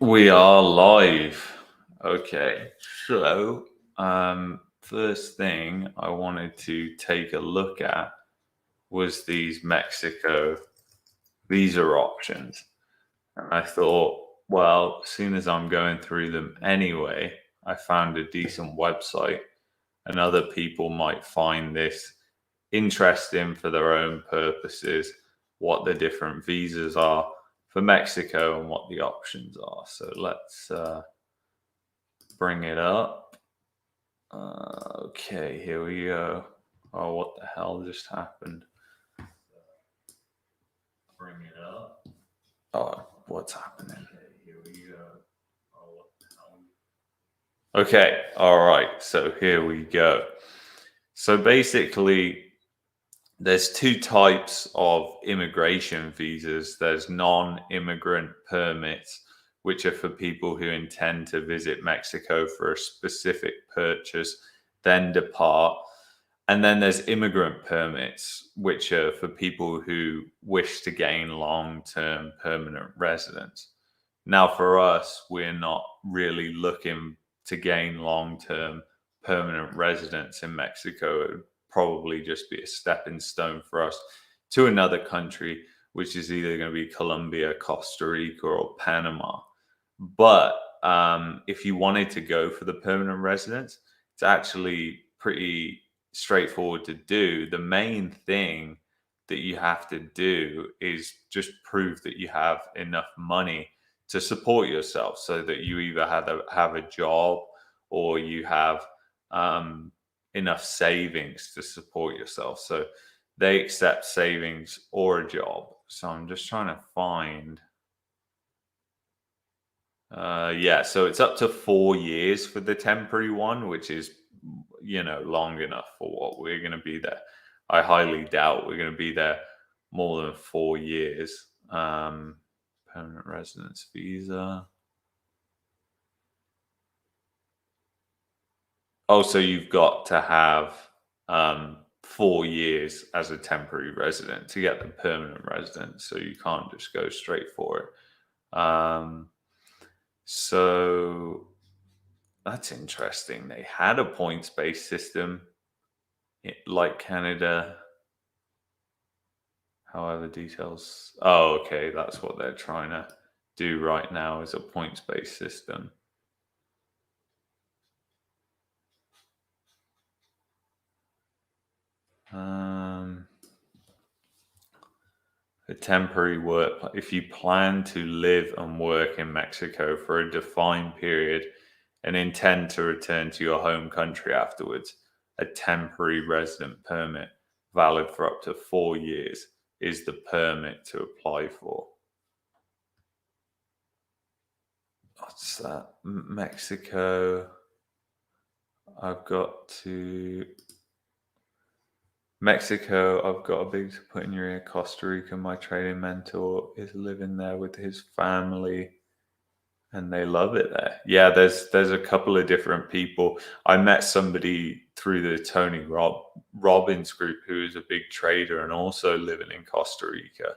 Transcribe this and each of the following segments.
We are live. Okay. So, first thing I wanted to take a look at was these Mexico visa options. And I thought, well, as soon as I'm going through them anyway, I found a decent website, and other people might find this interesting for their own purposes, what the different visas are for Mexico and what the options are. So let's bring it up. Okay, here we go. Oh, what the hell just happened? Bring it up. Oh, what's happening? Okay, here we go. Oh, what the hell? Okay, all right. So here we go. So basically, there's two types of immigration visas. There's non-immigrant permits, which are for people who intend to visit Mexico for a specific purchase, then depart. And then there's immigrant permits, which are for people who wish to gain long-term permanent residence. Now, for us, we're not really looking to gain long-term permanent residence in Mexico. It would probably just be a stepping stone for us to another country, which is either going to be Colombia, Costa Rica, or Panama. But if you wanted to go for the permanent residence, it's actually pretty straightforward to do. The main thing that you have to do is just prove that you have enough money to support yourself, so that you either have a job or you have enough savings to support yourself. So they accept savings or a job. So I'm just trying to find. Yeah, so it's up to 4 years for the temporary one, which is, long enough for what we're going to be there. I highly doubt we're going to be there more than 4 years. Permanent residence visa. Oh, so you've got to have 4 years as a temporary resident to get the permanent residence. So you can't just go straight for it. So that's interesting. They had a points-based system like Canada. However, details. Oh, okay. That's what they're trying to do right now, is a points-based system. A temporary work. If you plan to live and work in Mexico for a defined period and intend to return to your home country afterwards, a temporary resident permit valid for up to 4 years is the permit to apply for. What's that? Mexico. I've got a big to put in your ear. Costa Rica, my trading mentor is living there with his family and they love it there. Yeah, there's a couple of different people. I met somebody through the Tony Robbins group who is a big trader and also living in Costa Rica.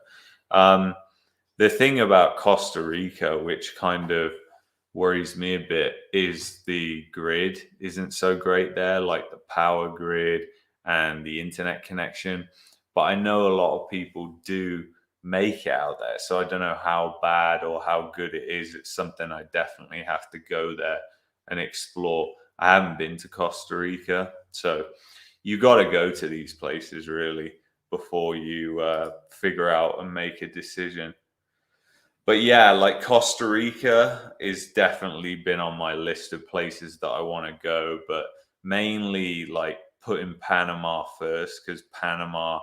The thing about Costa Rica, which kind of worries me a bit, is the grid isn't so great there, like the power grid and the internet connection. But I know a lot of people do make it out there. So I don't know how bad or how good it is. It's something I definitely have to go there and explore. I haven't been to Costa Rica. So you got to go to these places really before you figure out and make a decision. But yeah, like Costa Rica is definitely been on my list of places that I want to go, but mainly like putting Panama first, because Panama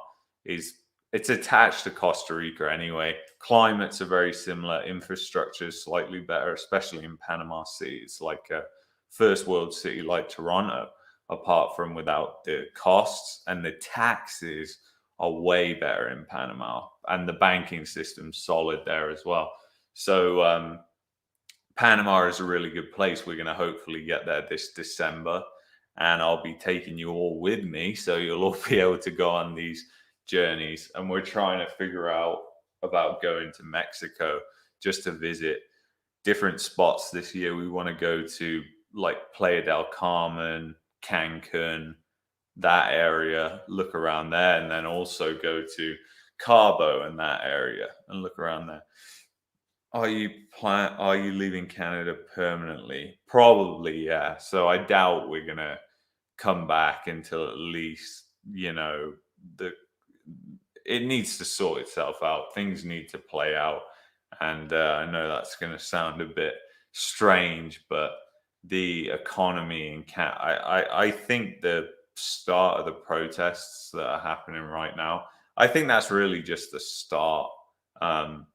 it's attached to Costa Rica anyway. Climates are very similar, infrastructure is slightly better, especially in Panama City. It's like a first world city like Toronto, apart from without the costs, and the taxes are way better in Panama, and the banking system's solid there as well. So Panama is a really good place. We're going to hopefully get there this December, and I'll be taking you all with me, so you'll all be able to go on these journeys. And we're trying to figure out about going to Mexico just to visit different spots this year. We want to go to like Playa del Carmen, Cancun, that area, look around there, and then also go to Cabo and that area and look around there. Are you leaving Canada permanently? Probably, yeah. So I doubt we're gonna come back until at least, the it needs to sort itself out. Things need to play out. And I know that's going to sound a bit strange, but the economy in I think the start of the protests that are happening right now, I think that's really just the start. Um,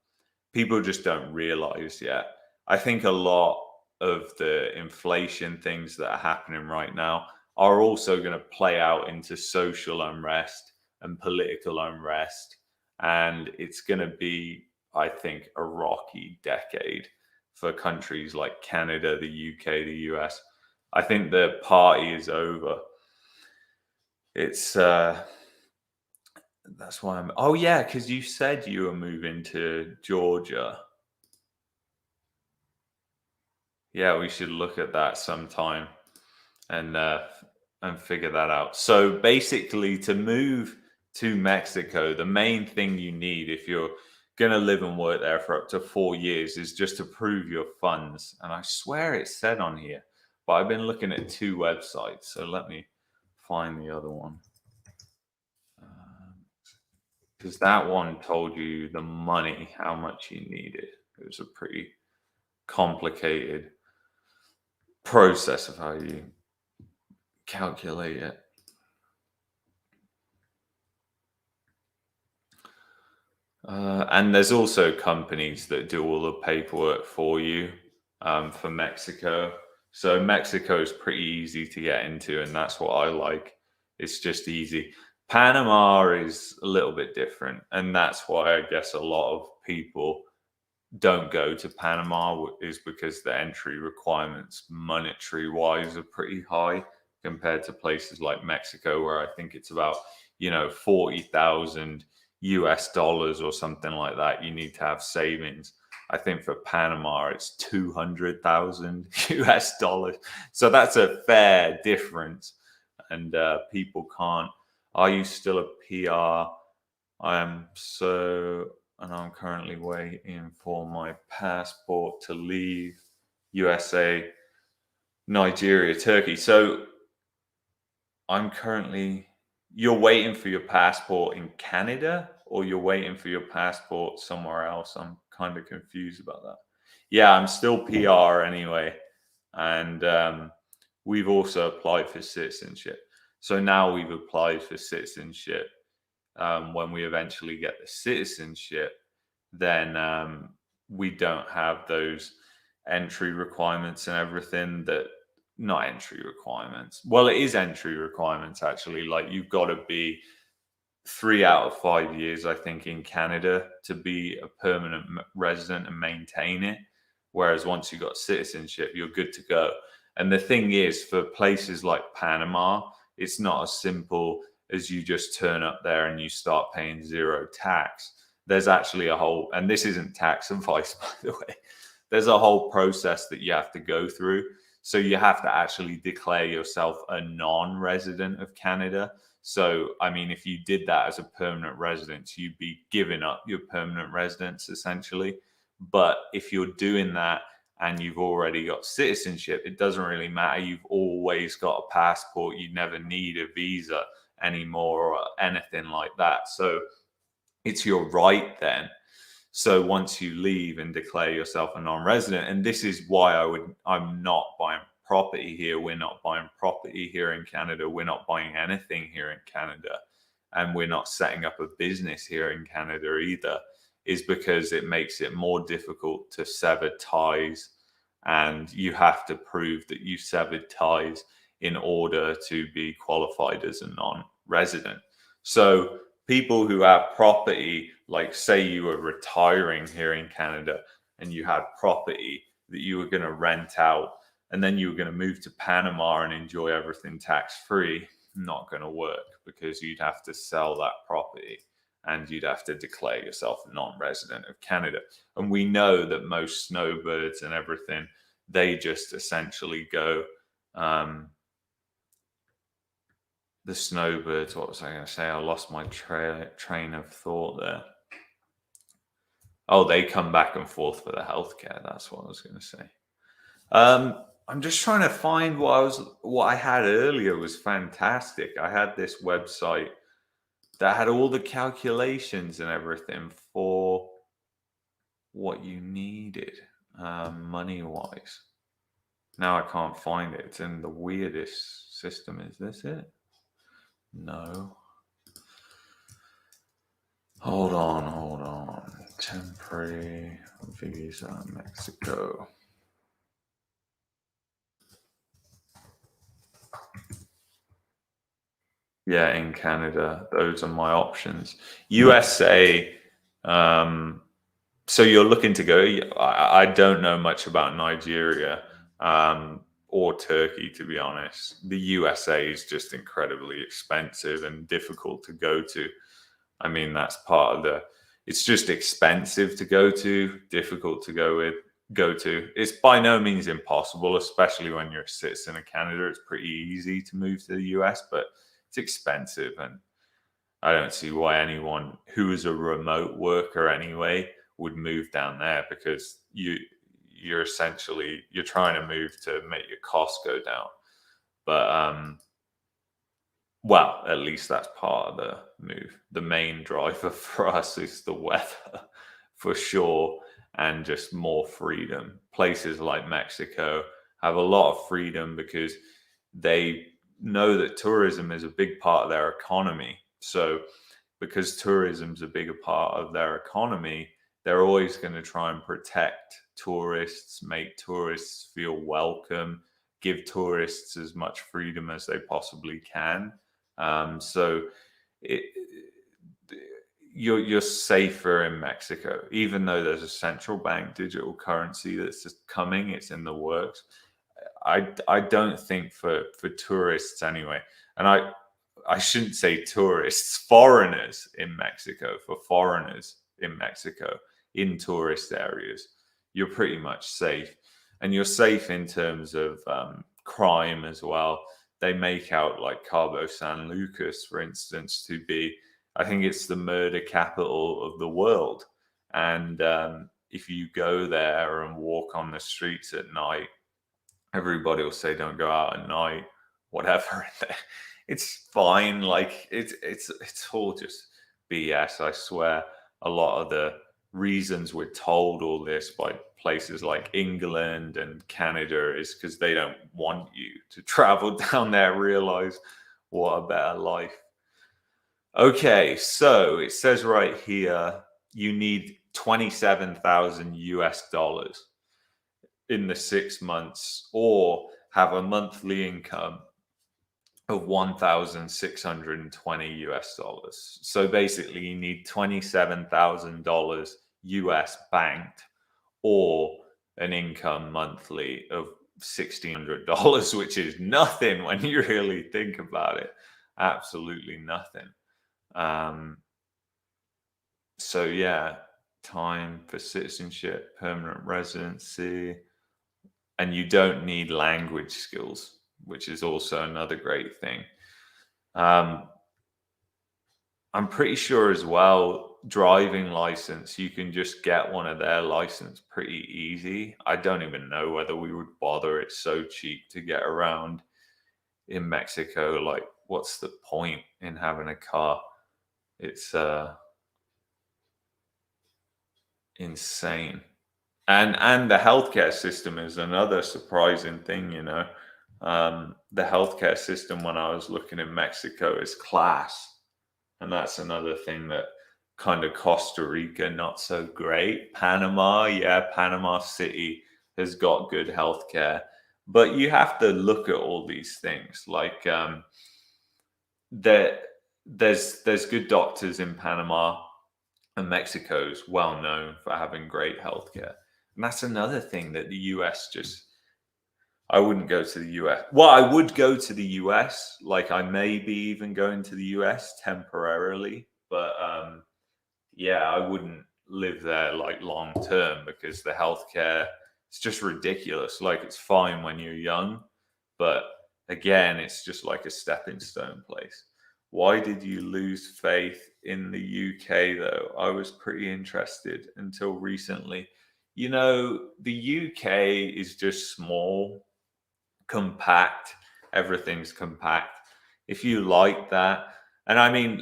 People just don't realize yet. I think a lot of the inflation things that are happening right now are also going to play out into social unrest and political unrest. And it's going to be, I think, a rocky decade for countries like Canada, the UK, the US. I think the party is over. It's that's why I'm. Oh yeah, because you said you were moving to Georgia. Yeah, we should look at that sometime and figure that out. So basically, to move to Mexico, the main thing you need if you're going to live and work there for up to 4 years is just to prove your funds. And I swear it said on here, but I've been looking at two websites. So let me find the other one. Because that one told you the money, how much you needed. It was a pretty complicated process of how you calculate it. And there's also companies that do all the paperwork for you for Mexico. So Mexico is pretty easy to get into, and that's what I like. It's just easy. Panama is a little bit different, and that's why I guess a lot of people don't go to Panama, is because the entry requirements monetary wise are pretty high compared to places like Mexico, where I think it's about 40,000 US dollars or something like that you need to have savings. I think for Panama it's 200,000 US dollars, so that's a fair difference. And people can't. Are you still a PR? And I'm currently waiting for my passport to leave USA, Nigeria, Turkey. So you're waiting for your passport in Canada, or you're waiting for your passport somewhere else? I'm kind of confused about that. Yeah, I'm still PR anyway. And we've also applied for citizenship. So now we've applied for citizenship. When we eventually get the citizenship, then we don't have those entry requirements and everything. Not entry requirements. Well, it is entry requirements, actually. Like, you've got to be 3 out of 5 years, I think, in Canada to be a permanent resident and maintain it. Whereas once you've got citizenship, you're good to go. And the thing is, for places like Panama, it's not as simple as you just turn up there and you start paying zero tax. There's actually a whole, and this isn't tax advice, by the way, there's a whole process that you have to go through. So you have to actually declare yourself a non-resident of Canada. So, I mean, if you did that as a permanent resident, you'd be giving up your permanent residence, essentially. But if you're doing that and you've already got citizenship, it doesn't really matter. You've always got a passport. You never need a visa anymore or anything like that. So it's your right then. So once you leave and declare yourself a non-resident, and this is why I'm not buying property here. We're not buying property here in Canada. We're not buying anything here in Canada. And we're not setting up a business here in Canada either, is because it makes it more difficult to sever ties. And you have to prove that you severed ties in order to be qualified as a non-resident. So people who have property, like say you were retiring here in Canada and you had property that you were going to rent out, and then you were going to move to Panama and enjoy everything tax-free, not going to work, because you'd have to sell that property. and you'd have to declare yourself a non-resident of Canada. And we know that most snowbirds and everything, they just essentially go, the snowbirds, what was I going to say? I lost my train of thought there. Oh, they come back and forth for the healthcare. That's what I was going to say. I'm just trying to find what I had earlier was fantastic. I had this website that had all the calculations and everything for what you needed, money-wise. Now I can't find it. It's in the weirdest system. Is this it? No. Hold on. Temporary visa, Mexico. Yeah, in Canada, those are my options. USA, so you're looking to go. I don't know much about Nigeria or Turkey, to be honest. The USA is just incredibly expensive and difficult to go to. I mean, that's part of it's just expensive to go to, difficult to go to. It's by no means impossible, especially when you're a citizen of Canada. It's pretty easy to move to the US, but it's expensive, and I don't see why anyone who is a remote worker anyway would move down there, because you're essentially trying to move to make your costs go down. But well, at least that's part of the move. The main driver for us is the weather, for sure, and just more freedom. Places like Mexico have a lot of freedom because they know that tourism is a big part of their economy. So because tourism's a bigger part of their economy, they're always going to try and protect tourists, make tourists feel welcome, give tourists as much freedom as they possibly can. So you're safer in Mexico, even though there's a central bank digital currency that's just coming. It's in the works. I don't think for tourists anyway, and I shouldn't say tourists, foreigners in Mexico, for foreigners in Mexico, in tourist areas, you're pretty much safe. And you're safe in terms of crime as well. They make out like Cabo San Lucas, for instance, to be, I think it's the murder capital of the world. And if you go there and walk on the streets at night, everybody will say, don't go out at night, whatever. It's fine. Like it's all just BS. I swear a lot of the reasons we're told all this by places like England and Canada is because they don't want you to travel down there, realize what a better life. Okay, so it says right here, you need 27,000 US dollars in the 6 months, or have a monthly income of 1,620 US dollars. So basically you need $27,000 US banked, or an income monthly of $1,600, which is nothing when you really think about it. Absolutely nothing. So yeah, time for citizenship, permanent residency, and you don't need language skills, which is also another great thing. I'm pretty sure as well, driving license, you can just get one of their license pretty easy. I don't even know whether we would bother. It's so cheap to get around in Mexico. Like, what's the point in having a car? It's insane. And the healthcare system is another surprising thing, you know. The healthcare system when I was looking in Mexico is class. And that's another thing that kind of Costa Rica, not so great. Panama, yeah, Panama City has got good healthcare. But you have to look at all these things. Like there's good doctors in Panama, and Mexico's well known for having great healthcare. And that's another thing that the US just, I wouldn't go to the US. Well, I would go to the US. Like I may be even going to the US temporarily, but yeah, I wouldn't live there like long term because the healthcare it's just ridiculous. Like it's fine when you're young, but again, it's just like a stepping stone place. Why did you lose faith in the UK though? I was pretty interested until recently. You know, the UK is just small, compact. Everything's compact. If you like that, and I mean,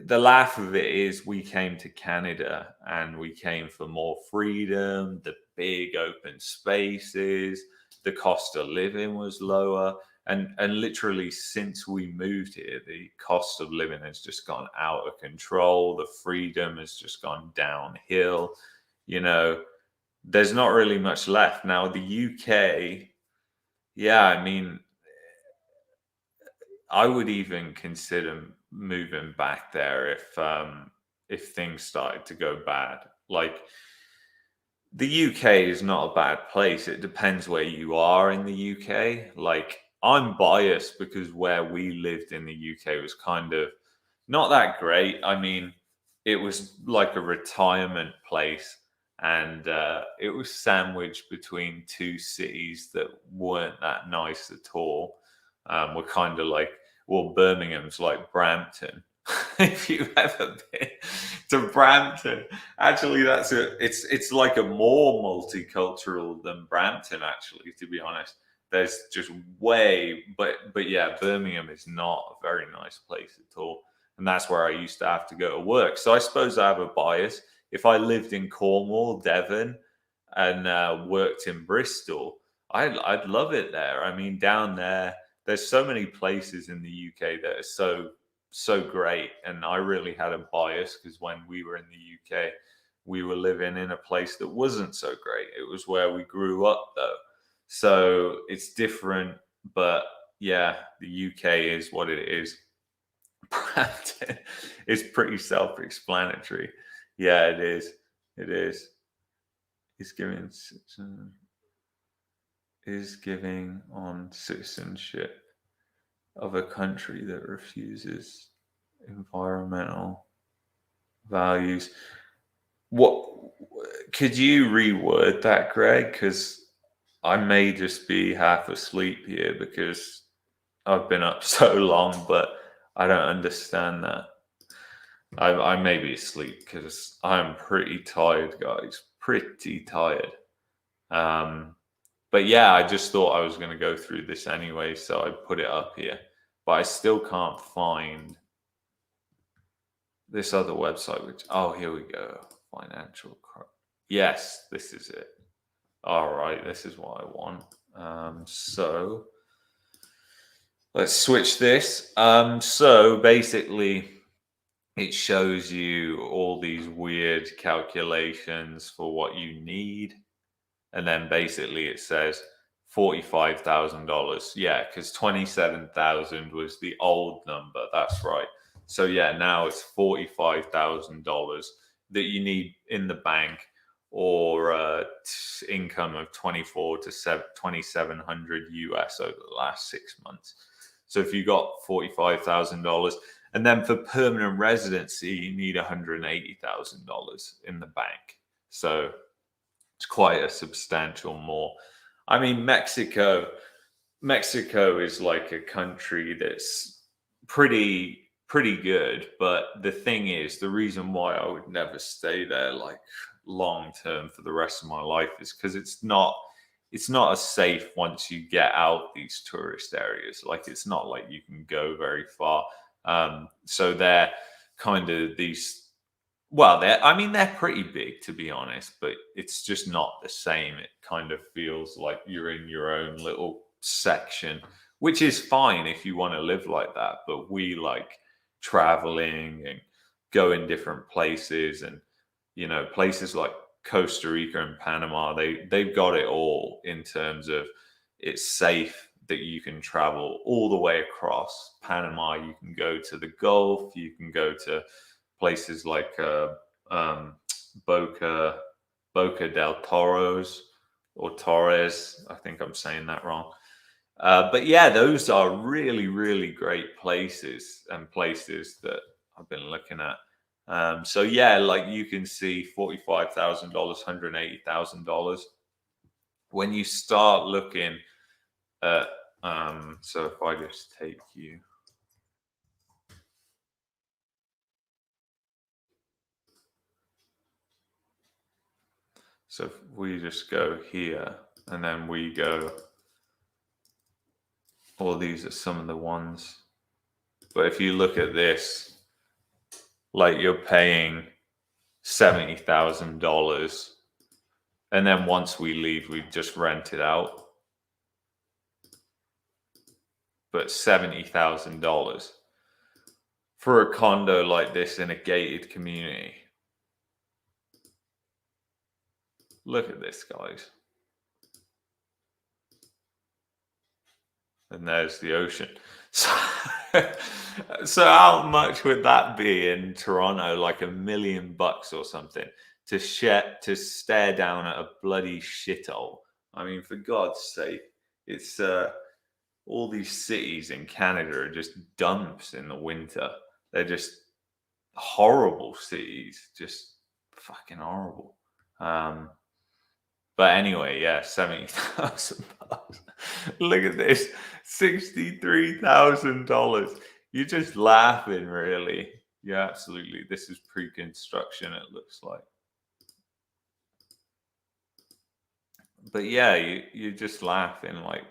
the laugh of it is we came to Canada and we came for more freedom, the big open spaces, the cost of living was lower. And literally since we moved here, the cost of living has just gone out of control. The freedom has just gone downhill. You know, there's not really much left. Now, the UK, yeah, I mean, I would even consider moving back there if things started to go bad. Like the UK is not a bad place. It depends where you are in the UK. Like I'm biased because where we lived in the UK was kind of not that great. I mean, it was like a retirement place, and it was sandwiched between two cities that weren't that nice at all. We're kind of like, well, Birmingham's like Brampton. If you've ever been to Brampton, actually, it's like a more multicultural than Brampton. Actually, to be honest, there's just but yeah, Birmingham is not a very nice place at all, and that's where I used to have to go to work. So I suppose I have a bias. If I lived in Cornwall, Devon, and worked in Bristol, I'd love it there. I mean, down there, there's so many places in the UK that are so great, and I really had a bias because when we were in the UK, we were living in a place that wasn't so great. It was where we grew up, though, so it's different. But yeah, the UK is what it is. Brampton is pretty self-explanatory. Yeah, it is. It is. It's giving is giving on citizenship of a country that refuses environmental values. What could you reword that, Greg? Because I may just be half asleep here because I've been up so long, but I don't understand that. I may be asleep because I'm pretty tired, guys. Pretty tired. Um, but yeah, I just thought I was going to go through this anyway, so I put it up here. But I still can't find this other website. Which here we go. Financial. Yes, this is it. All right, this is what I want. So let's switch this. So basically, it shows you all these weird calculations for what you need. And then basically it says $45,000. Yeah, because 27,000 was the old number. That's right. So yeah, now it's $45,000 that you need in the bank, or income of 24 to 2,700 US over the last 6 months. So if you got $45,000, and then for permanent residency, you need $180,000 in the bank. So it's quite a substantial more. I mean, Mexico is like a country that's pretty good, but the thing is, the reason why I would never stay there like long term for the rest of my life is because it's not as safe once you get out these tourist areas. Like it's not like you can go very far. So they're kind of these. Well, they're pretty big to be honest, but it's just not the same. It kind of feels like you're in your own little section, which is fine if you want to live like that. But we like traveling and going different places, and places like Costa Rica and Panama. They've got it all in terms of it's safe that you can travel all the way across Panama. You can go to the Gulf. You can go to places like Boca del Toros or Torres. I think I'm saying that wrong. But yeah, those are really, really great places, and places that I've been looking at. So yeah, like you can see $45,000, $180,000. When you start looking at, so if I just take you, so if we just go here and then we go, all these are some of the ones. But if you look at this, like you're paying $70,000, and then once we leave, we just rent it out. But $70,000 for a condo like this in a gated community. Look at this, guys. And there's the ocean. So, so how much would that be in Toronto? Like $1 million or something to stare down at a bloody shithole. I mean, for God's sake, it's all these cities in Canada are just dumps in the winter. They're just horrible cities, just fucking horrible. But anyway, yeah, $70,000. Look at this, $63,000. You're just laughing, really. Yeah, absolutely. This is pre-construction. It looks like. But yeah, you're just laughing like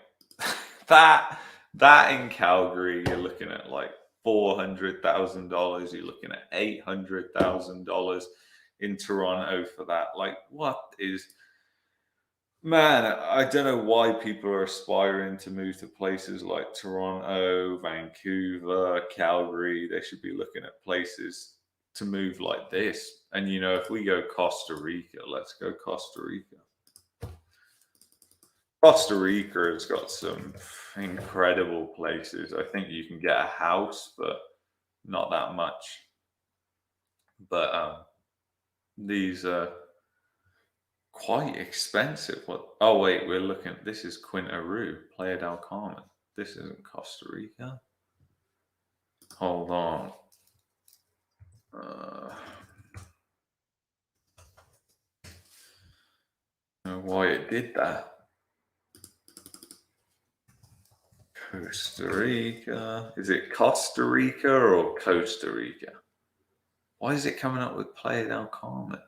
that. That in Calgary, you're looking at like $400,000. You're looking at $800,000 in Toronto for that. Like, what is? Man, I don't know why people are aspiring to move to places like Toronto, Vancouver, Calgary. They should be looking at places to move like this. And you know, if we go Costa Rica, let's go Costa Rica. Costa Rica has got some incredible places. I think you can get a house, but not that much. But these are quite expensive. What? Oh wait, we're looking. This is Quinta Roo, Playa del Carmen. This isn't Costa Rica. Hold on. I don't know why it did that. Costa Rica. Is it Costa Rica or Costa Rica? Why is it coming up with Playa del Carmen?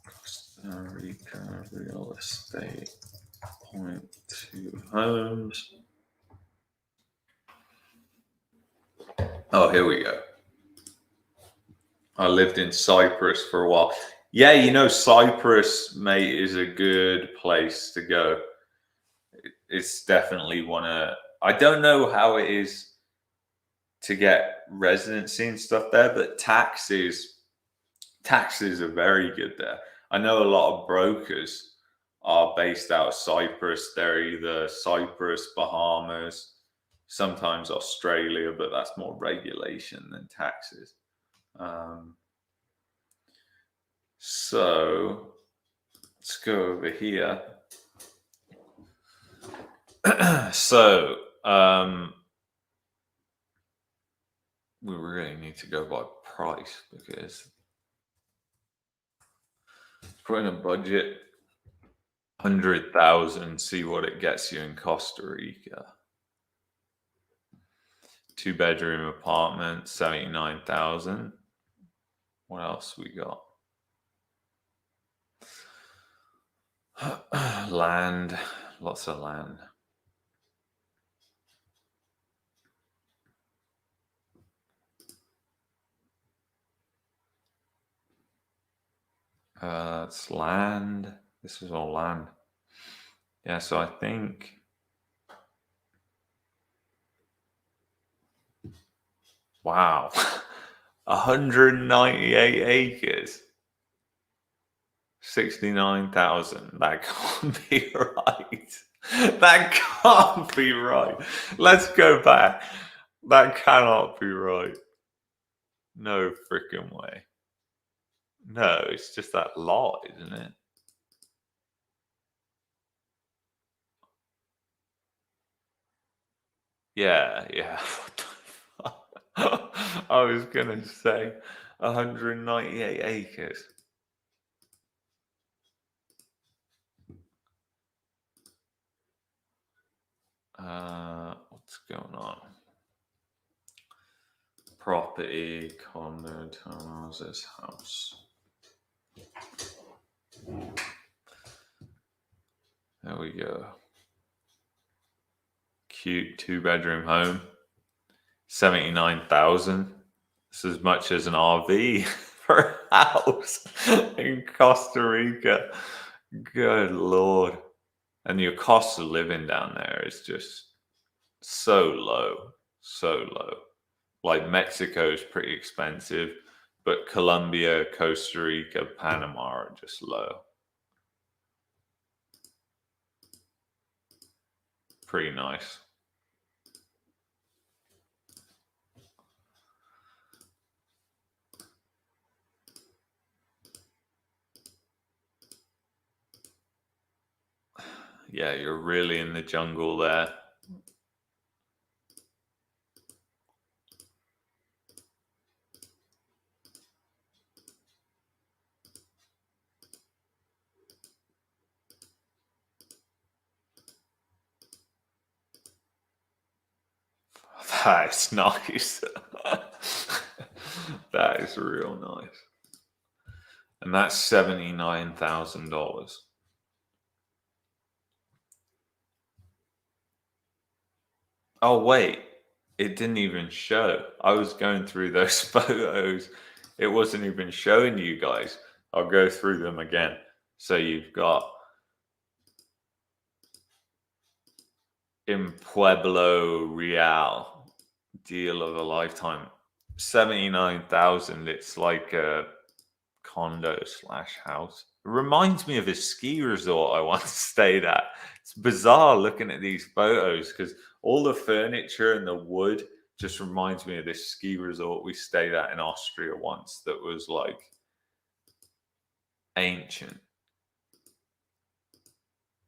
Costa Rica real estate. 0.2 homes. Oh, here we go. I lived in Cyprus for a while. Yeah, you know, Cyprus, mate, is a good place to go. It's definitely one of. I don't know how it is to get residency and stuff there, but taxes are very good there. I know a lot of brokers are based out of Cyprus. They're either Cyprus, Bahamas, sometimes Australia, but that's more regulation than taxes. So let's go over here. So we really need to go by price because put in a budget 100,000, see what it gets you in Costa Rica. 2-bedroom apartment, 79,000. What else we got? Land, lots of land. It's land. This is all land. Yeah, so I think wow. 198 acres. 69,000. That can't be right. That can't be right. Let's go back. That cannot be right. No freaking way. No, it's just that lot, isn't it? Yeah, yeah. What the fuck? I was gonna say 198 acres. What's going on? Property, condo, townhouses, house. There we go. Cute 2-bedroom home. 79,000. It's as much as an RV for a house in Costa Rica. Good Lord. And your cost of living down there is just so low. So low. Like Mexico is pretty expensive, but Colombia, Costa Rica, Panama are just low. Pretty nice. Yeah, you're really in the jungle there. That is nice. That is real nice. And that's $79,000. Oh, wait. It didn't even show. I was going through those photos. It wasn't even showing you guys. I'll go through them again. So you've got in Pueblo Real, deal of a lifetime. 79,000. It's like a condo slash house. It reminds me of a ski resort I once stayed at. It's bizarre looking at these photos because all the furniture and the wood just reminds me of this ski resort we stayed at in Austria once that was like ancient,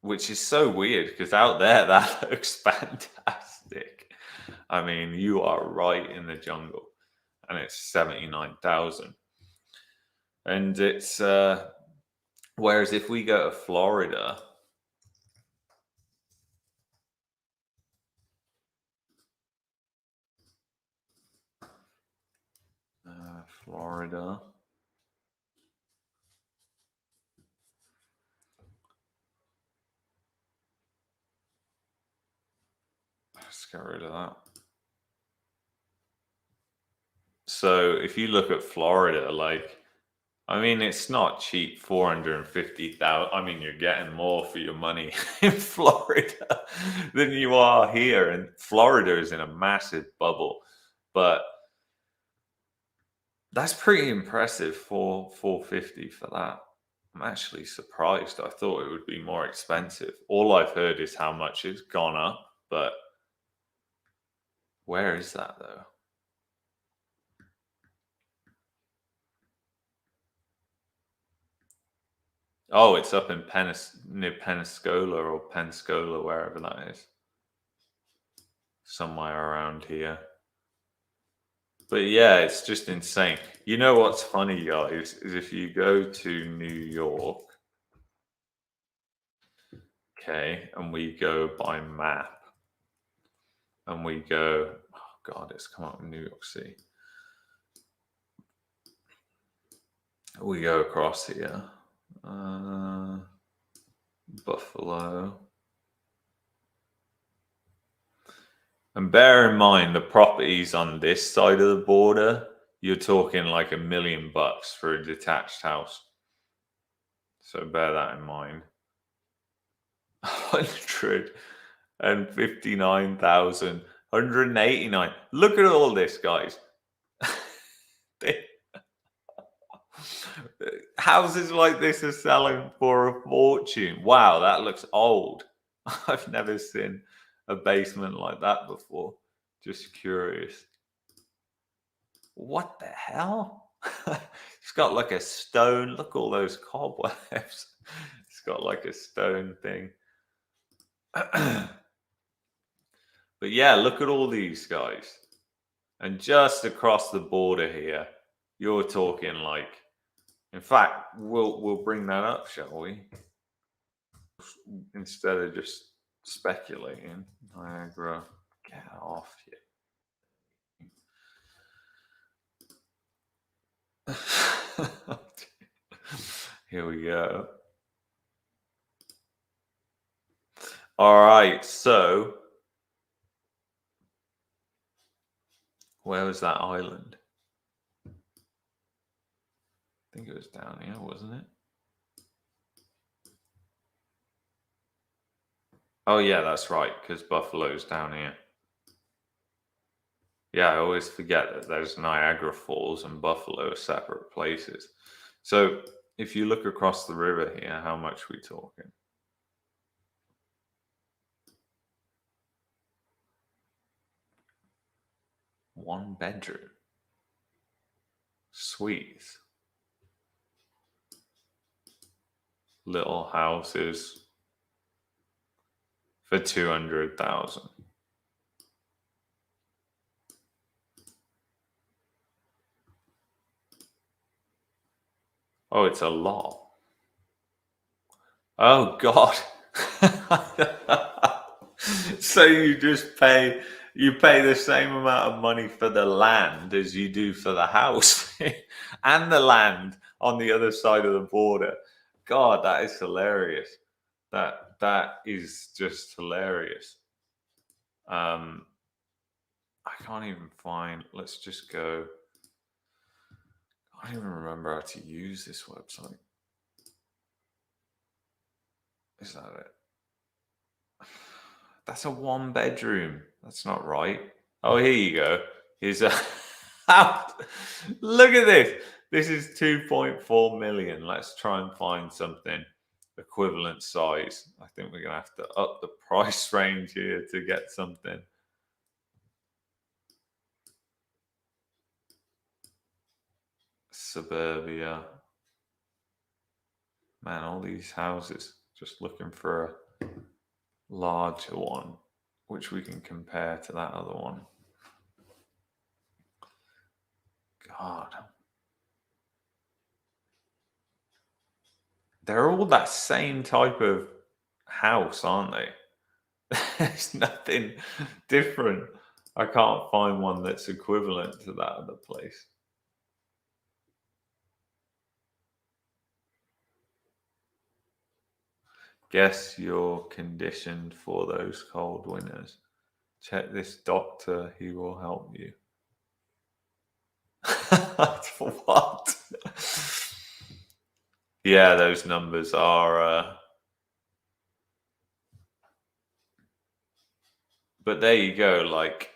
which is so weird because out there that looks fantastic. I mean, you are right in the jungle, and it's 79,000. And it's whereas if we go to Florida, Florida, let's get rid of that. So if you look at Florida, like, I mean, it's not cheap. 450,000. I mean, you're getting more for your money in Florida than you are here, and Florida is in a massive bubble. But that's pretty impressive for 450 for that. I'm actually surprised. I thought it would be more expensive. All I've heard is how much it's gone up, but where is that though? Oh, it's up in near Pensacola or Pensacola, wherever that is. Somewhere around here. But yeah, it's just insane. You know what's funny, guys, is if you go to New York, okay, and we go by map, and we go, oh God, it's come up in New York City. We go across here, Buffalo. And bear in mind, the properties on this side of the border, you're talking like $1 million for a detached house. So bear that in mind. 159,000, 189. Look at all this, guys. Houses like this are selling for a fortune. Wow, that looks old. I've never seen a basement like that before. Just curious. What the hell? It's got like a stone. Look, all those cobwebs. It's got like a stone thing. But yeah, look at all these guys. And just across the border here, you're talking like, in fact, we'll bring that up, shall we? Instead of just speculating. Niagara, get off here. Here we go. All right, so where was that island? I think it was down here, wasn't it? Oh yeah, that's right, because Buffalo's down here. Yeah, I always forget that there's Niagara Falls and Buffalo are separate places. So if you look across the river here, how much are we talking? One bedroom. Sweet. Little houses for 200,000. Oh, it's a lot. Oh God. So you pay the same amount of money for the land as you do for the house and the land on the other side of the border. God, that is hilarious. That is just hilarious. I can't even find. Let's just go. I don't even remember how to use this website. Is that it? That's a one bedroom. That's not right. Oh, here you go. Here's a. Look at this. This is 2.4 million. Let's try and find something equivalent size. I think we're gonna have to up the price range here to get something. Suburbia. Man, all these houses. Just looking for a larger one, which we can compare to that other one. God. They're all that same type of house, aren't they? There's nothing different. I can't find one that's equivalent to that other place. Guess you're conditioned for those cold winters. Check this doctor, he will help you. For what? Yeah, those numbers are. But there you go, like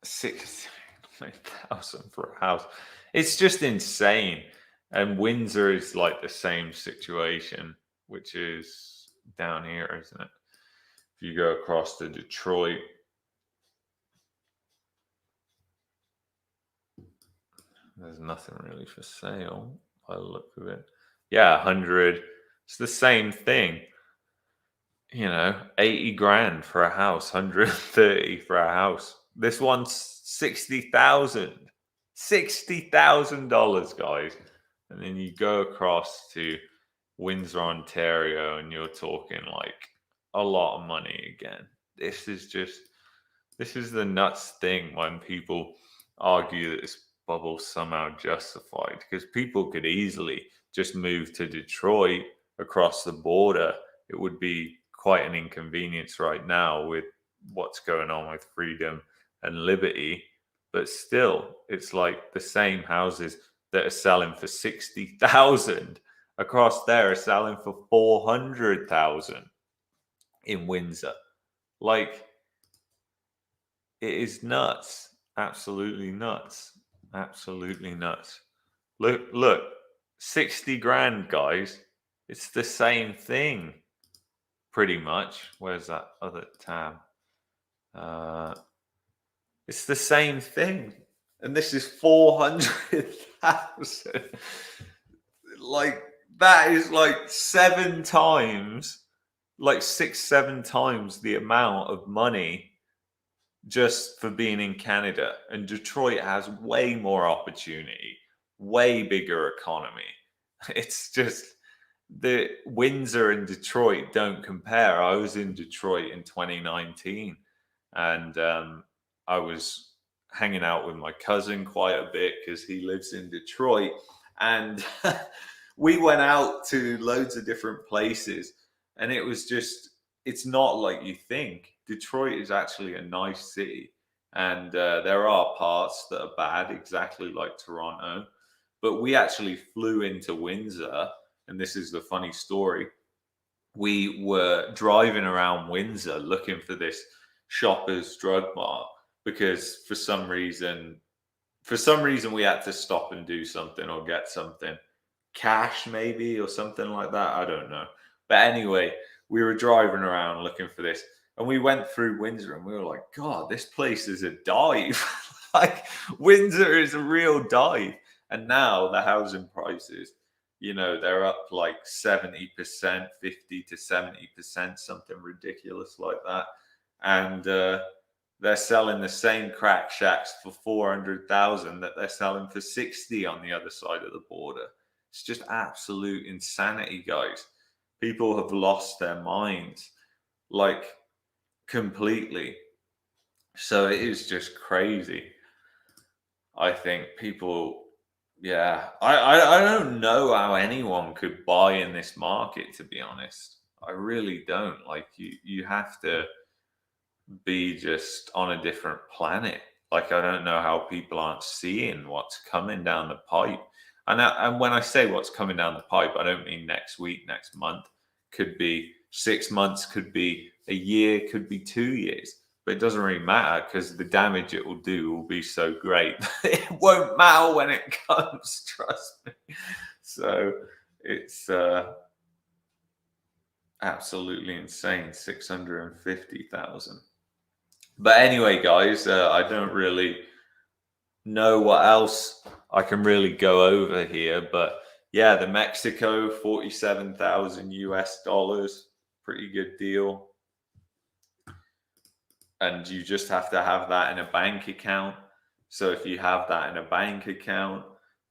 6,000 for a house. It's just insane. And Windsor is like the same situation, which is down here, isn't it? If you go across to Detroit, there's nothing really for sale by the look of it. Yeah, 100. It's the same thing. 80 grand for a house, 130 for a house. This one's 60,000. $60,000, guys. And then you go across to Windsor, Ontario, and you're talking like a lot of money again. This is the nuts thing when people argue that this bubble's somehow justified, because people could easily just move to Detroit across the border. It would be quite an inconvenience right now with what's going on with freedom and liberty. But still, it's like the same houses that are selling for 60,000 across there are selling for 400,000 in Windsor. Like, it is nuts. Absolutely nuts. Absolutely nuts. Look, 60 grand, guys. It's the same thing, pretty much. Where's that other tab? It's the same thing. And this is 400,000. Like, that is like 7 times, like 6, 7 times the amount of money just for being in Canada. And Detroit has way more opportunity, way bigger economy. It's just the Windsor and Detroit don't compare. I was in Detroit in 2019, and I was hanging out with my cousin quite a bit because he lives in Detroit, and we went out to loads of different places, and it was just, it's not like you think. Detroit is actually a nice city, and there are parts that are bad, exactly like Toronto. But we actually flew into Windsor, and this is the funny story. We were driving around Windsor looking for this Shoppers Drug Mart because for some reason we had to stop and do something or get something, cash maybe or something like that. I don't know. But anyway, we were driving around looking for this, and we went through Windsor, and we were like, God, this place is a dive. Like, Windsor is a real dive. And now the housing prices, they're up like 70%, 50 to 70%, something ridiculous like that. And they're selling the same crack shacks for 400,000 that they're selling for 60 on the other side of the border. It's just absolute insanity, guys. People have lost their minds, like, completely. So it is just crazy. I think people, yeah, I don't know how anyone could buy in this market, to be honest. I really don't. Like, you have to be just on a different planet. Like, I don't know how people aren't seeing what's coming down the pipe. And when I say what's coming down the pipe, I don't mean next week, next month. Could be 6 months, could be a year, could be 2 years. But it doesn't really matter because the damage it will do will be so great. It won't matter when it comes, trust me. So it's absolutely insane, 650,000. But anyway, guys, I don't really know what else I can really go over here. But yeah, the Mexico, 47,000 US dollars, pretty good deal. And you just have to have that in a bank account. So if you have that in a bank account,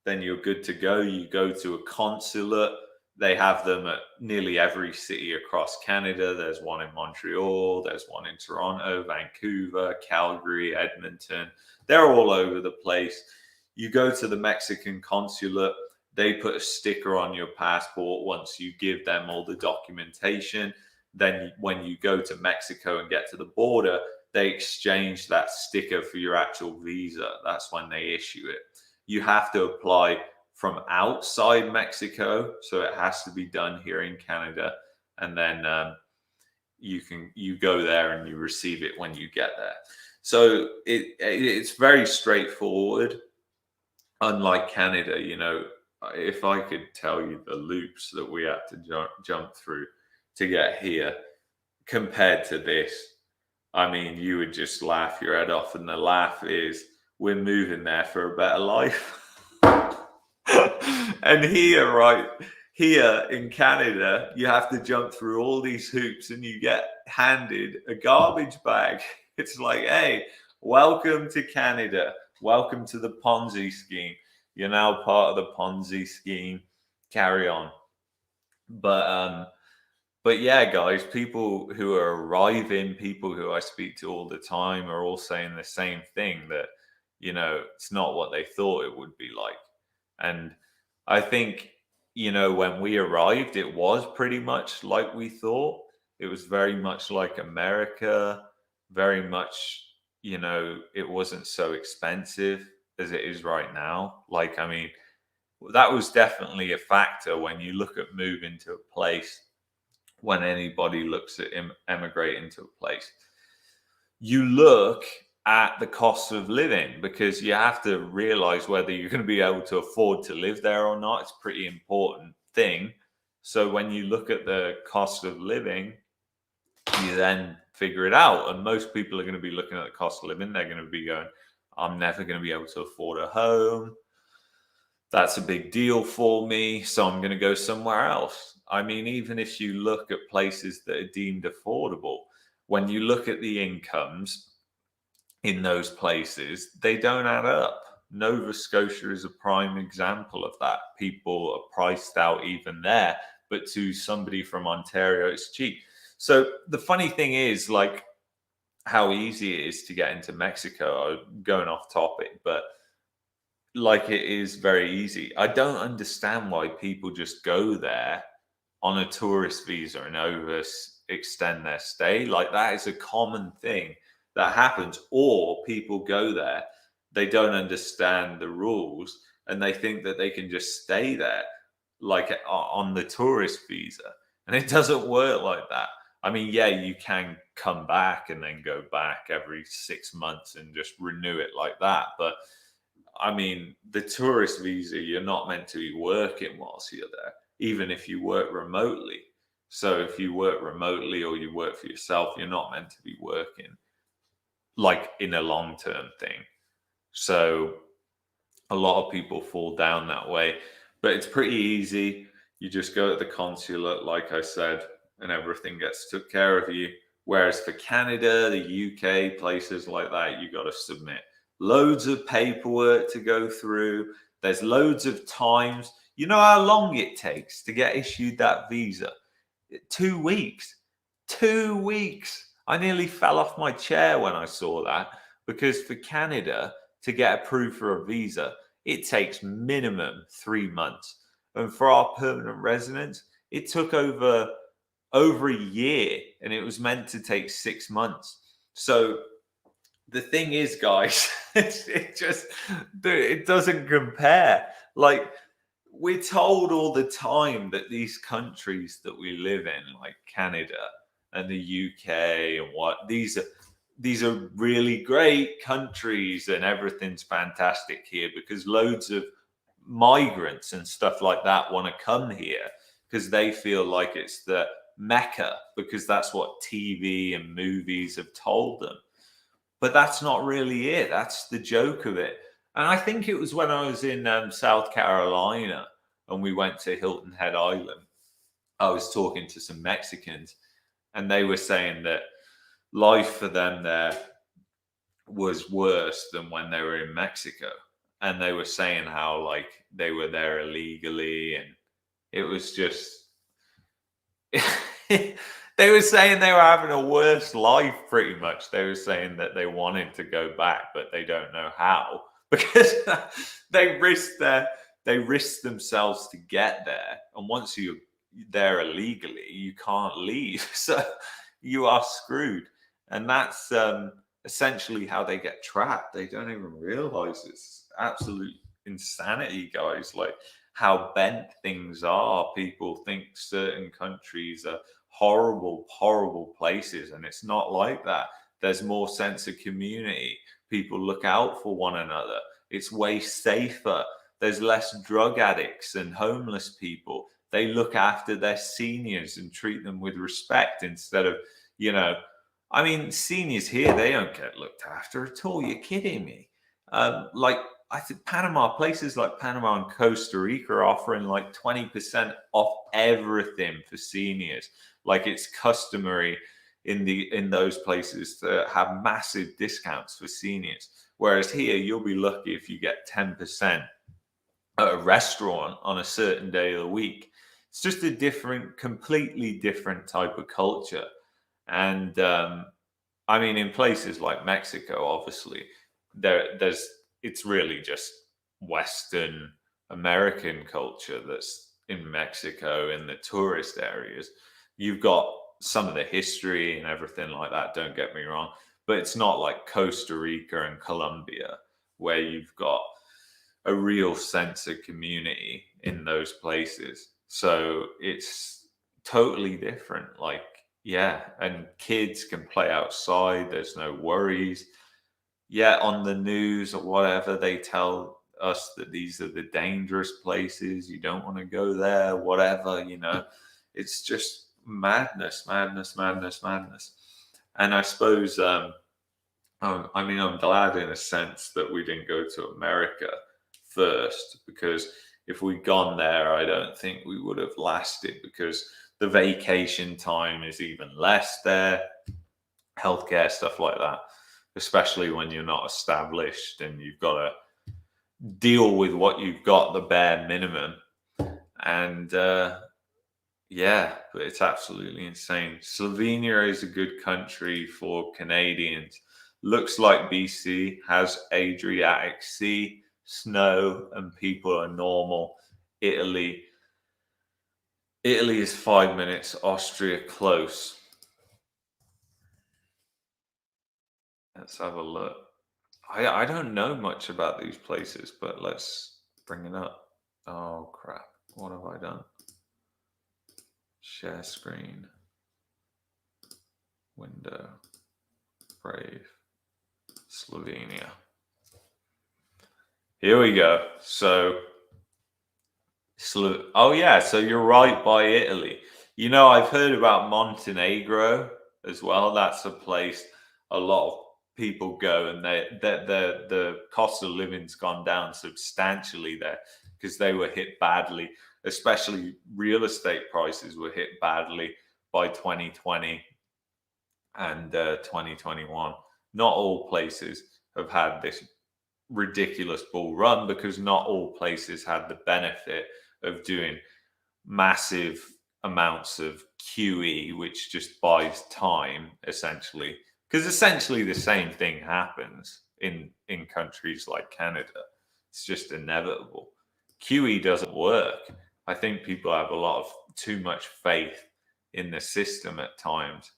then you're good to go. You go to a consulate. They have them at nearly every city across Canada. There's one in Montreal, there's one in Toronto, Vancouver, Calgary, Edmonton. They're all over the place. You go to the Mexican consulate, they put a sticker on your passport once you give them all the documentation. Then when you go to Mexico and get to the border, they exchange that sticker for your actual visa. That's when they issue it. You have to apply from outside Mexico, so it has to be done here in Canada, and then you go there and you receive it when you get there. So it's very straightforward. Unlike Canada, if I could tell you the loops that we had to jump through to get here compared to this, I mean, you would just laugh your head off. And the laugh is, we're moving there for a better life. And here in Canada, you have to jump through all these hoops and you get handed a garbage bag. It's like, hey, welcome to Canada. Welcome to the Ponzi scheme. You're now part of the Ponzi scheme. Carry on. But yeah, guys, people who are arriving, people who I speak to all the time are all saying the same thing, that, it's not what they thought it would be like. And I think, when we arrived, it was pretty much like we thought. It was very much like America, very much, it wasn't so expensive as it is right now. Like, I mean, that was definitely a factor when you look at moving to a place. When anybody looks at emigrating to a place, you look at the cost of living, because you have to realize whether you're going to be able to afford to live there or not. It's a pretty important thing. So when you look at the cost of living, you then figure it out. And most people are going to be looking at the cost of living. They're going to be going, I'm never going to be able to afford a home. That's a big deal for me, so I'm going to go somewhere else. I mean, even if you look at places that are deemed affordable, when you look at the incomes, in those places, they don't add up. Nova Scotia is a prime example of that. People are priced out even there, but to somebody from Ontario, it's cheap. So the funny thing is, like, how easy it is to get into Mexico. I'm going off topic, but like, it is very easy. I don't understand why people just go there on a tourist visa and extend their stay. Like, that is a common thing that happens. Or people go there, they don't understand the rules, and they think that they can just stay there, like, on the tourist visa. And it doesn't work like that. I mean, yeah, you can come back and then go back every 6 months and just renew it like that. But I mean, the tourist visa, you're not meant to be working whilst you're there, even if you work remotely. So if you work remotely or you work for yourself, you're not meant to be working, like, in a long-term thing. So a lot of people fall down that way, but it's pretty easy. You just go to the consulate, like I said, and everything gets took care of you. Whereas for Canada, the UK, places like that, you got to submit loads of paperwork to go through. There's loads of times. You know how long it takes to get issued that visa? 2 weeks. 2 weeks. I nearly fell off my chair when I saw that, because for Canada to get approved for a visa, it takes minimum 3 months. And for our permanent residents, it took over a year, and it was meant to take 6 months. So the thing is, guys, it doesn't compare. Like, we're told all the time that these countries that we live in, like Canada and the UK, and these are really great countries, and everything's fantastic here because loads of migrants and stuff like that want to come here because they feel like it's the Mecca, because that's what TV and movies have told them. But that's not really it. That's the joke of it. And I think it was when I was in South Carolina and we went to Hilton Head Island, I was talking to some Mexicans, and they were saying that life for them there was worse than when they were in Mexico. And they were saying how, like, they were there illegally, and it was just they were saying they were having a worse life, pretty much. They were saying that they wanted to go back, but they don't know how, because they risked themselves to get there. And once you're there illegally, you can't leave. So you are screwed. And that's essentially how they get trapped. They don't even realize it's absolute insanity, guys. Like, how bent things are. People think certain countries are horrible, horrible places, and it's not like that. There's more sense of community. People look out for one another. It's way safer. There's less drug addicts and homeless people. They look after their seniors and treat them with respect instead of, I mean, seniors here, they don't get looked after at all. You're kidding me. Like, I think places like Panama and Costa Rica are offering like 20% off everything for seniors. Like, it's customary in those places to have massive discounts for seniors. Whereas here, you'll be lucky if you get 10% at a restaurant on a certain day of the week. It's just a completely different type of culture. And I mean, in places like Mexico, obviously, it's really just Western American culture that's in Mexico, in the tourist areas. You've got some of the history and everything like that, don't get me wrong, but it's not like Costa Rica and Colombia, where you've got a real sense of community in those places. So it's totally different. Like, yeah, and kids can play outside. There's no worries. Yeah, on the news or whatever, they tell us that these are the dangerous places. You don't want to go there, whatever, It's just madness, madness, madness, madness. And I suppose, I'm glad in a sense that we didn't go to America first, because if we'd gone there, I don't think we would have lasted, because the vacation time is even less there, healthcare, stuff like that. especially when you're not established and you've got to deal with what you've got, the bare minimum. And yeah, but it's absolutely insane. Slovenia is a good country for Canadians. Looks like BC has Adriatic Sea, snow, and people are normal. Italy is 5 minutes. Austria close. Let's have a look. I don't know much about these places, but let's bring it up. Oh crap! What have I done? Share screen. Window. Brave. Slovenia. Here we go. So, oh yeah, so you're right by Italy. You know, I've heard about Montenegro as well. That's a place a lot of people go, and the cost of living's gone down substantially there because they were hit badly. Especially real estate prices were hit badly by 2020 and 2021. Not all places have had this ridiculous bull run because not all places had the benefit of doing massive amounts of QE, which just buys time essentially. Because essentially the same thing happens in countries like Canada. It's just inevitable. QE doesn't work. I think people have a lot of too much faith in the system at times.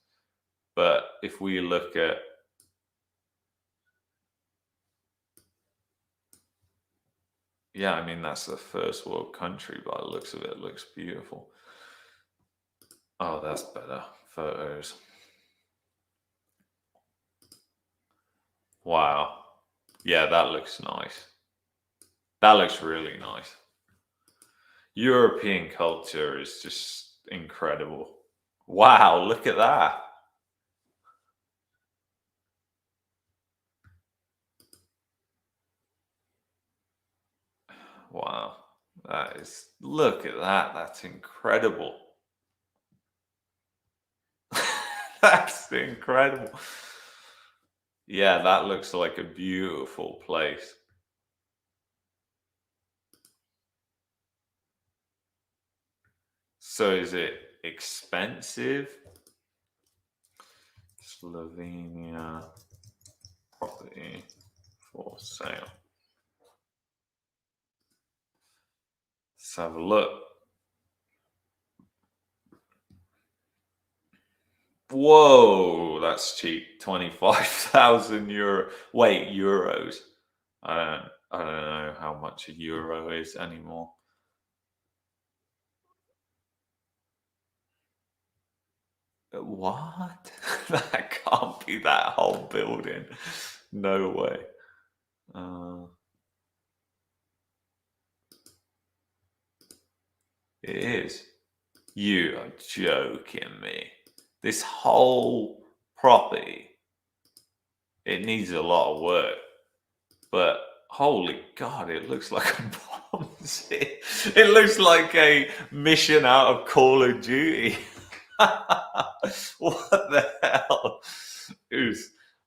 But if we look at yeah, I mean, that's the first world country by the looks of it. It looks beautiful. Oh, that's better. Photos. Wow. Yeah, that looks nice. That looks really nice. European culture is just incredible. Wow, look at that. Wow. That is, look at that. That's incredible. That's incredible. Yeah, that looks like a beautiful place. So is it expensive? Slovenia property for sale. Let's have a look. Whoa, that's cheap. 25,000 euro. Wait, euros. I don't know how much a euro is anymore. What? That can't be that whole building. No way. It is. You are joking me. This whole property, it needs a lot of work. But holy God, it looks like a bomb. It looks like a mission out of Call of Duty. What the hell?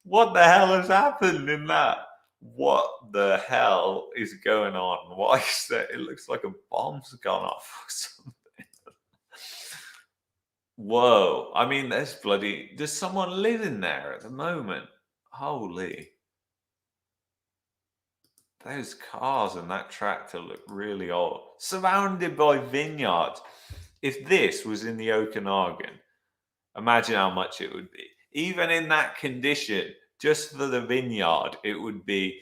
What the hell has happened in that? What the hell is going on? Why is that? It looks like a bomb's gone off or something. Whoa. I mean, there's someone living there at the moment. Holy. Those cars and that tractor look really old. Surrounded by vineyards. If this was in the Okanagan, imagine how much it would be. Even in that condition, just for the vineyard, it would be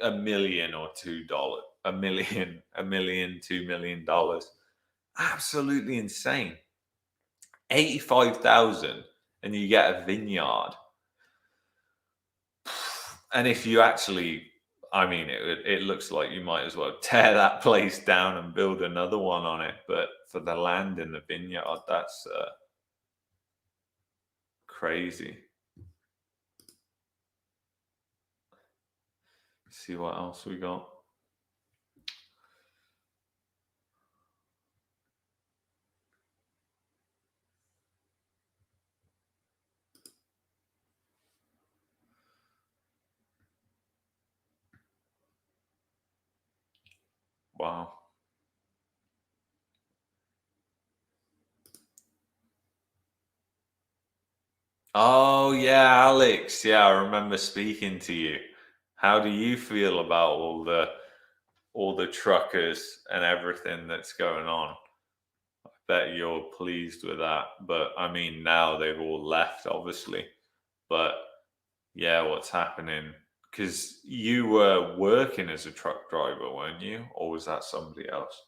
$1 million or $2. $2 million. Absolutely insane. 85,000 and you get a vineyard. And if you actually, I mean, it looks like you might as well tear that place down and build another one on it. But for the land in the vineyard, that's crazy. See what else we got. Wow. Oh yeah, Alex. Yeah, I remember speaking to you. How do you feel about all the truckers and everything that's going on? I bet you're pleased with that. But I mean, now they've all left, obviously. But yeah, what's happening? Because you were working as a truck driver, weren't you? Or was that somebody else?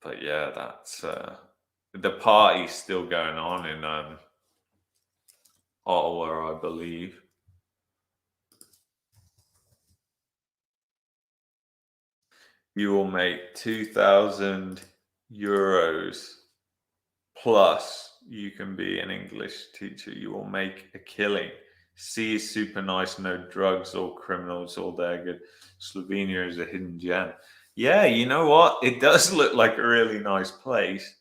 But yeah, that's the party's still going on in Ottawa, I believe. You will make 2,000 euros plus you can be an English teacher. You will make a killing. C is super nice, no drugs or criminals, all there good. Slovenia is a hidden gem. Yeah, you know what? It does look like a really nice place.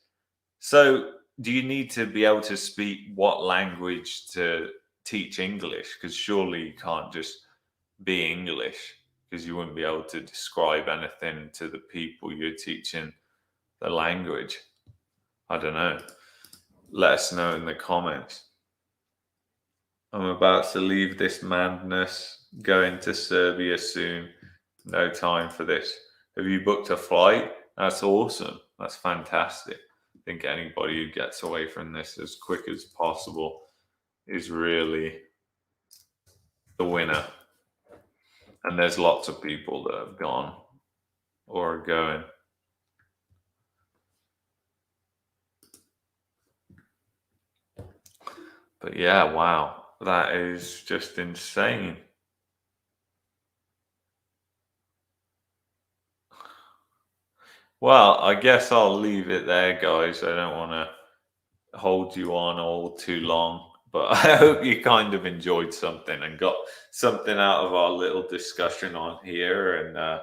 So, do you need to be able to speak what language to teach English? Because surely you can't just be English, because you wouldn't be able to describe anything to the people you're teaching the language. I don't know. Let us know in the comments. I'm about to leave this madness, going to Serbia soon. No time for this. Have you booked a flight? That's awesome. That's fantastic. I think anybody who gets away from this as quick as possible is really the winner. And there's lots of people that have gone or are going. But yeah, wow. That is just insane. Well, I guess I'll leave it there, guys. I don't want to hold you on all too long, but I hope you kind of enjoyed something and got something out of our little discussion on here. And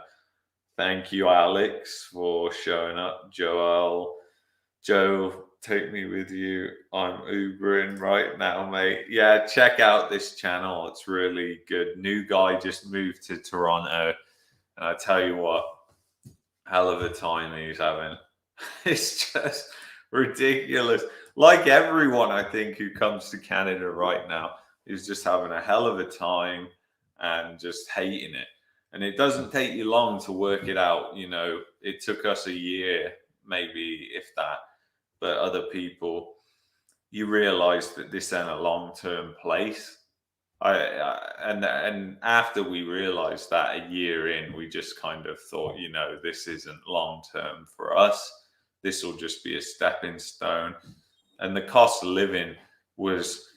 thank you, Alex, for showing up. Joe, take me with you. I'm Ubering right now, mate. Yeah, check out this channel. It's really good. New guy just moved to Toronto. And I tell you what, hell of a time he's having. It's just ridiculous. Like everyone, I think, who comes to Canada right now is just having a hell of a time and just hating it. And it doesn't take you long to work it out. You know, it took us a year, maybe if that, but other people, you realize that this ain't a long-term place. And after we realized that a year in, we just kind of thought, you know, this isn't long term for us. This will just be a stepping stone. And the cost of living was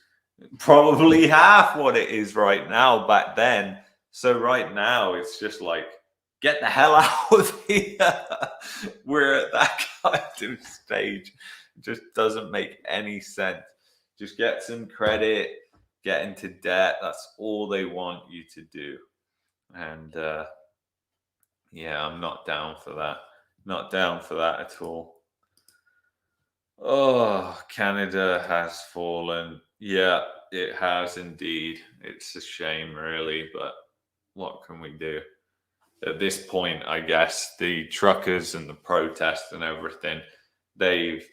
probably half what it is right now back then. So right now it's just like, get the hell out of here. We're at that kind of stage. It just doesn't make any sense. Just get some credit, get into debt. That's all they want you to do. And yeah, I'm not down for that. Not down for that at all. Oh, Canada has fallen. Yeah, it has indeed. It's a shame, really, but what can we do? At this point, I guess the truckers and the protest and everything, they've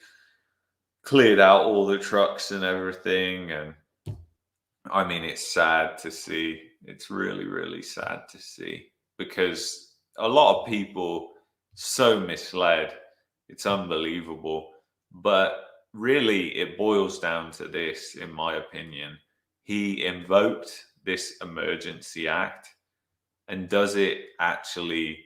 cleared out all the trucks and everything. And I mean, it's sad to see. It's really, really sad to see, because a lot of people so misled. It's unbelievable. But really, it boils down to this, in my opinion. He invoked this emergency act, and does it actually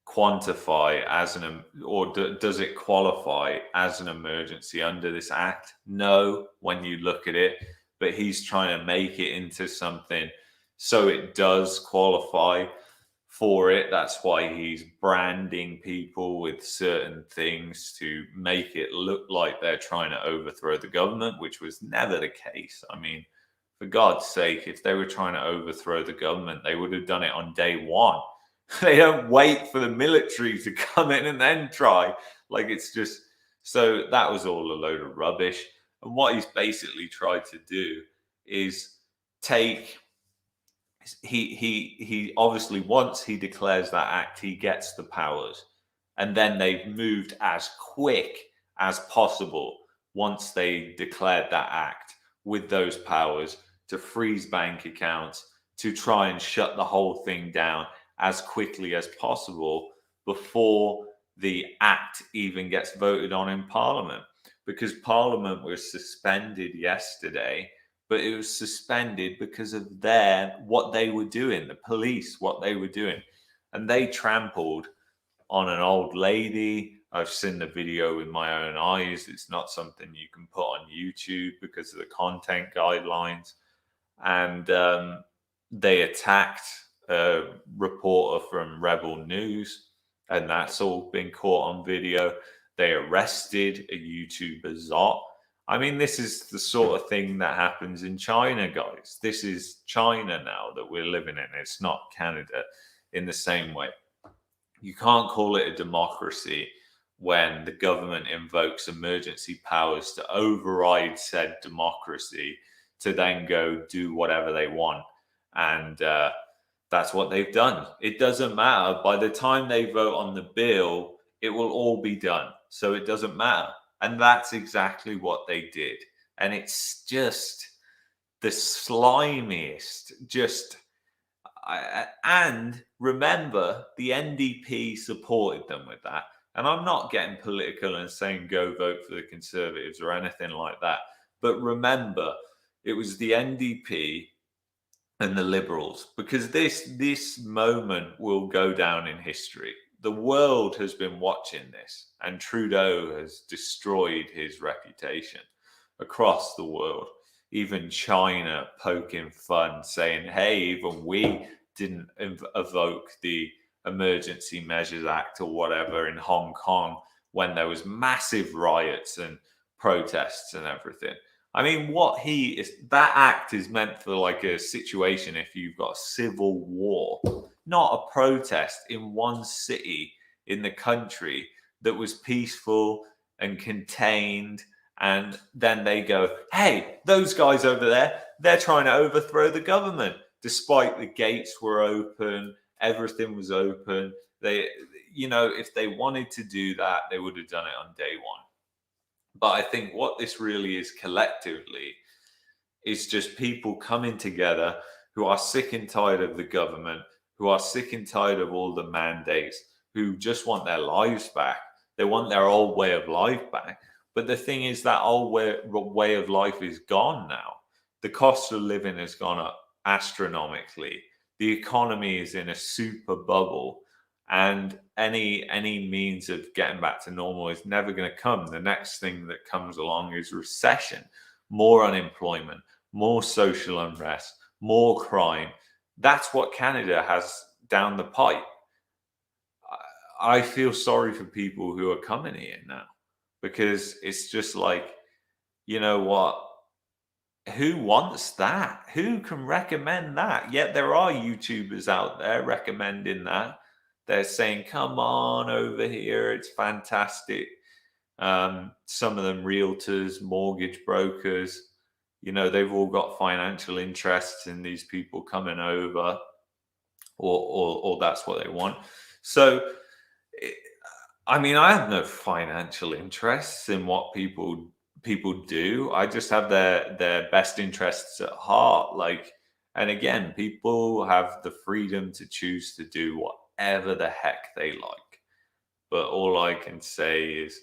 quantify as or does it qualify as an emergency under this act? No, when you look at it, but he's trying to make it into something so it does qualify for it. That's why he's branding people with certain things to make it look like they're trying to overthrow the government, which was never the case. I mean, for God's sake, if they were trying to overthrow the government, they would have done it on day one. They don't wait for the military to come in and then try. Like, it's just, so that was all a load of rubbish. And what he's basically tried to do is take he obviously, once he declares that act, he gets the powers, and then they've moved as quick as possible once they declared that act with those powers to freeze bank accounts, to try and shut the whole thing down as quickly as possible before the act even gets voted on in Parliament, because Parliament was suspended yesterday, but it was suspended because of what they were doing, the police, what they were doing. And they trampled on an old lady. I've seen the video with my own eyes. It's not something you can put on YouTube because of the content guidelines. And they attacked a reporter from Rebel News, and that's all been caught on video. They arrested a YouTuber, Zot. I mean, this is the sort of thing that happens in China, guys. This is China now that we're living in. It's not Canada in the same way. You can't call it a democracy when the government invokes emergency powers to override said democracy to then go do whatever they want. And that's what they've done. It doesn't matter. By the time they vote on the bill, it will all be done. So it doesn't matter. And that's exactly what they did. And it's just the slimiest, and remember, the NDP supported them with that. And I'm not getting political and saying go vote for the Conservatives or anything like that. But remember, it was the NDP and the Liberals, because this moment will go down in history. The world has been watching this, and Trudeau has destroyed his reputation across the world. Even China poking fun, saying, hey, even we didn't evoke the Emergency Measures Act or whatever in Hong Kong when there was massive riots and protests and everything. I mean, that act is meant for like a situation if you've got a civil war, not a protest in one city in the country that was peaceful and contained. And then they go, hey, those guys over there, they're trying to overthrow the government. Despite the gates were open, everything was open. If they wanted to do that, they would have done it on day one. But I think what this really is collectively is just people coming together who are sick and tired of the government, who are sick and tired of all the mandates, who just want their lives back. They want their old way of life back. But the thing is, that old way of life is gone now. The cost of living has gone up astronomically. The economy is in a super bubble. And any means of getting back to normal is never going to come. The next thing that comes along is recession, more unemployment, more social unrest, more crime. That's what Canada has down the pipe. I feel sorry for people who are coming here now, because it's just like, you know what? Who wants that? Who can recommend that? Yet there are YouTubers out there recommending that. They're saying, come on over here, it's fantastic. Some of them realtors, mortgage brokers, they've all got financial interests in these people coming over, or that's what they want. So, I mean, I have no financial interests in what people do. I just have their best interests at heart. And again, people have the freedom to choose to do whatever the heck they like. But all I can say is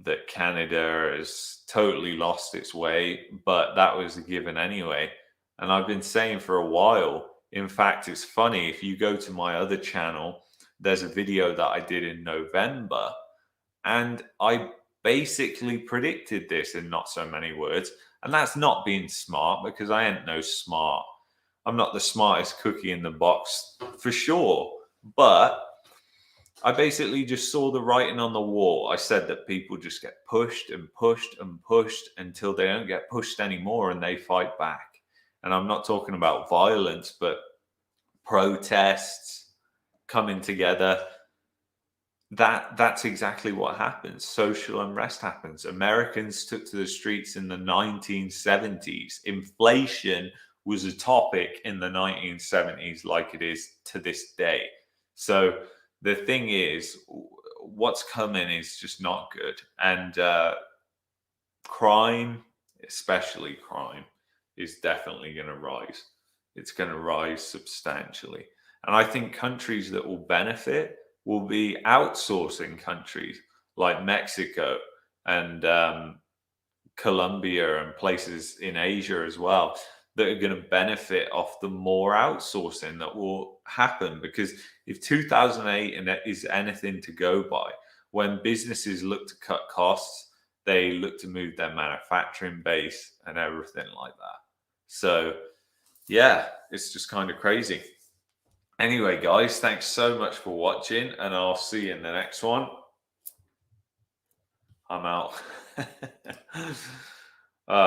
that Canada has totally lost its way, but that was a given anyway. And I've been saying for a while, in fact, it's funny, if you go to my other channel, there's a video that I did in November, and I basically predicted this in not so many words. And that's not being smart, because I ain't no smart. I'm not the smartest cookie in the box for sure. But I basically just saw the writing on the wall. I said that people just get pushed and pushed and pushed until they don't get pushed anymore and they fight back. And I'm not talking about violence, but protests, coming together. That's exactly what happens. Social unrest happens. Americans took to the streets in the 1970s. Inflation was a topic in the 1970s like it is to this day. So the thing is, what's coming is just not good. And crime, especially crime, is definitely going to rise. It's going to rise substantially. And I think countries that will benefit will be outsourcing countries like Mexico and Colombia and places in Asia as well that are going to benefit off the more outsourcing that will happen. Because if 2008 is anything to go by, when businesses look to cut costs, they look to move their manufacturing base and everything like that. So, yeah, it's just kind of crazy. Anyway, guys, thanks so much for watching, and I'll see you in the next one. I'm out.